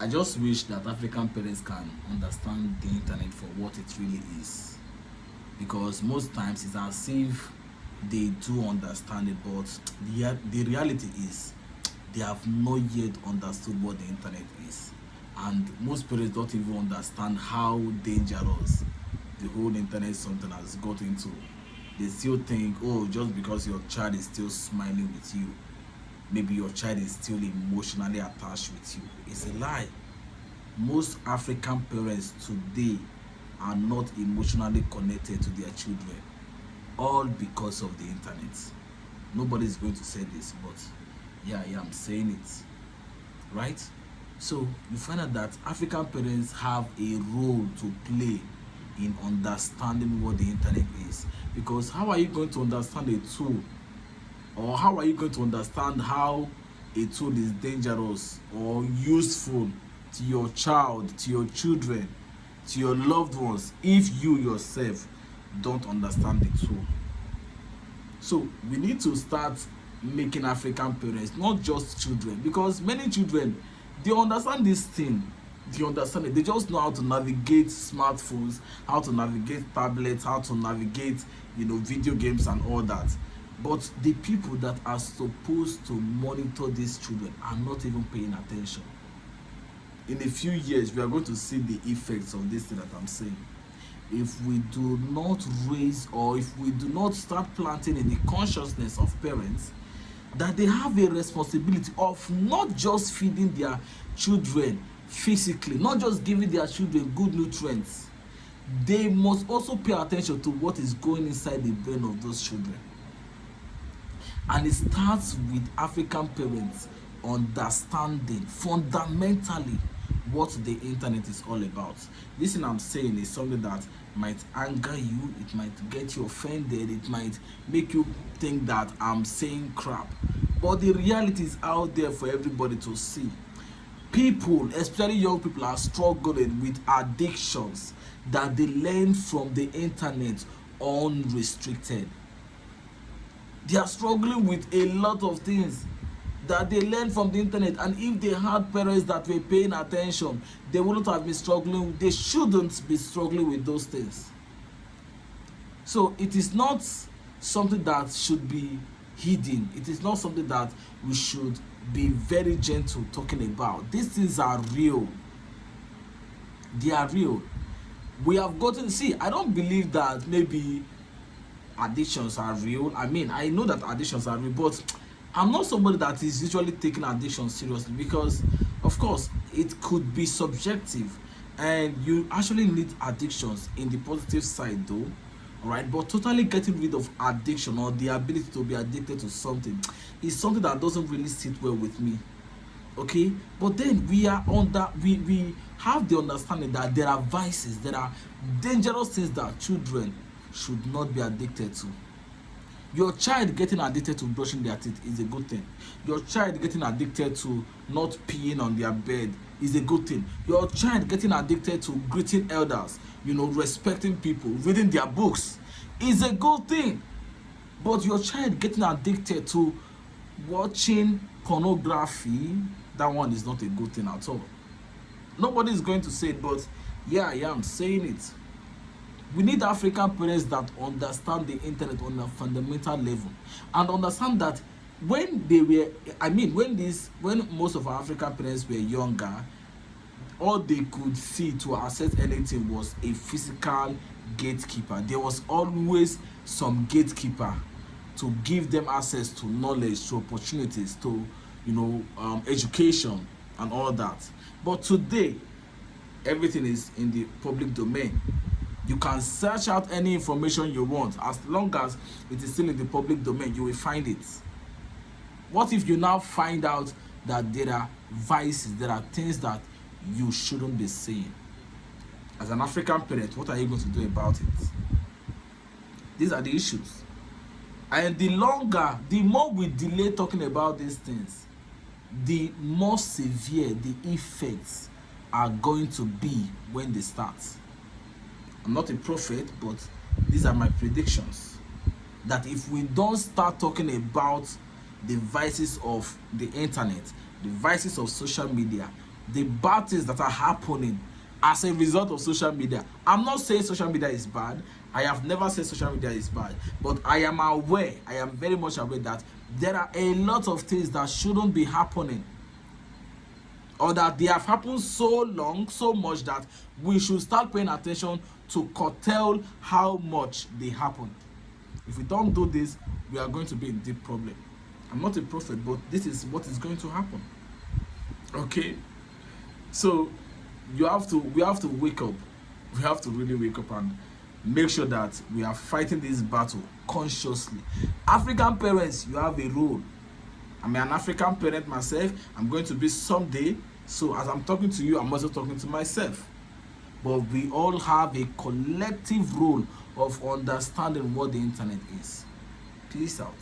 I just wish that African parents can understand the internet for what it really is, because most times it's as if they do understand it, but the reality is they have not yet understood what the internet is. And most parents don't even understand how dangerous the whole internet something has got into. They still think, oh, just because your child is still smiling with you, maybe your child is still emotionally attached with you. It's a lie. Most African parents today are not emotionally connected to their children, all because of the internet. Nobody is going to say this, but yeah, I'm saying it, right? So you find out that African parents have a role to play in understanding what the internet is. Because how are you going to understand a tool, or how are you going to understand how a tool is dangerous or useful to your child, to your children, to your loved ones, if you yourself don't understand the tool? So we need to start making African parents, not just children, because many children, they understand this thing, they understand it, they just know how to navigate smartphones, how to navigate tablets, how to navigate, video games and all that. But the people that are supposed to monitor these children are not even paying attention. In a few years, we are going to see the effects of this thing that I'm saying. If we do not raise, or if we do not start planting in the consciousness of parents that they have a responsibility of not just feeding their children physically, not just giving their children good nutrients, they must also pay attention to what is going inside the brain of those children. And it starts with African parents understanding fundamentally what the internet is all about. This thing I'm saying is something that might anger you, it might get you offended, it might make you think that I'm saying crap, but the reality is out there for everybody to see. People, especially young people, are struggling with addictions that they learn from the internet unrestricted. They are struggling with a lot of things that they learn from the internet, and if they had parents that were paying attention, they wouldn't have been struggling. They shouldn't be struggling with those things. So it is not something that should be hidden. It is not something that we should be very gentle talking about. These things are real. They are real. We have gotten, see, I don't believe that maybe addictions are real. I mean, I know that addictions are real, but I'm not somebody that is usually taking addiction seriously, because of course it could be subjective, and you actually need addictions in the positive side though, right? But totally getting rid of addiction, or the ability to be addicted to something, is something that doesn't really sit well with me. Okay, but then we are we have the understanding that there are vices, there are dangerous things that children should not be addicted to. Your child getting addicted to brushing their teeth is a good thing. Your child getting addicted to not peeing on their bed is a good thing. Your child getting addicted to greeting elders, respecting people, reading their books is a good thing. But your child getting addicted to watching pornography, that one is not a good thing at all. Nobody is going to say it, but yeah, I'm saying it. We need African parents that understand the internet on a fundamental level, and understand that when most of our African parents were younger, all they could see to access anything was a physical gatekeeper. There was always some gatekeeper to give them access to knowledge, to opportunities, to education and all that. But today, everything is in the public domain. You can search out any information you want. As long as it is still in the public domain, you will find it. What if you now find out that there are vices, there are things that you shouldn't be saying? As an African parent, what are you going to do about it? These are the issues. And the more we delay talking about these things, the more severe the effects are going to be when they start. I'm not a prophet, but these are my predictions. That if we don't start talking about the vices of the internet, the vices of social media, the bad things that are happening as a result of social media. I'm not saying social media is bad. I have never said social media is bad, but I am aware, I am very much aware that there are a lot of things that shouldn't be happening, or that they have happened so long, so much, that we should start paying attention to curtail how much they happen. If we don't do this, we are going to be in deep problem. I'm not a prophet, but this is what is going to happen. Okay, so we have to wake up. We have to really wake up and make sure that we are fighting this battle consciously. African parents, you have a role. I'm an African parent myself. I'm going to be someday. So as I'm talking to you, I'm also talking to myself. But we all have a collective role of understanding what the internet is. Peace out.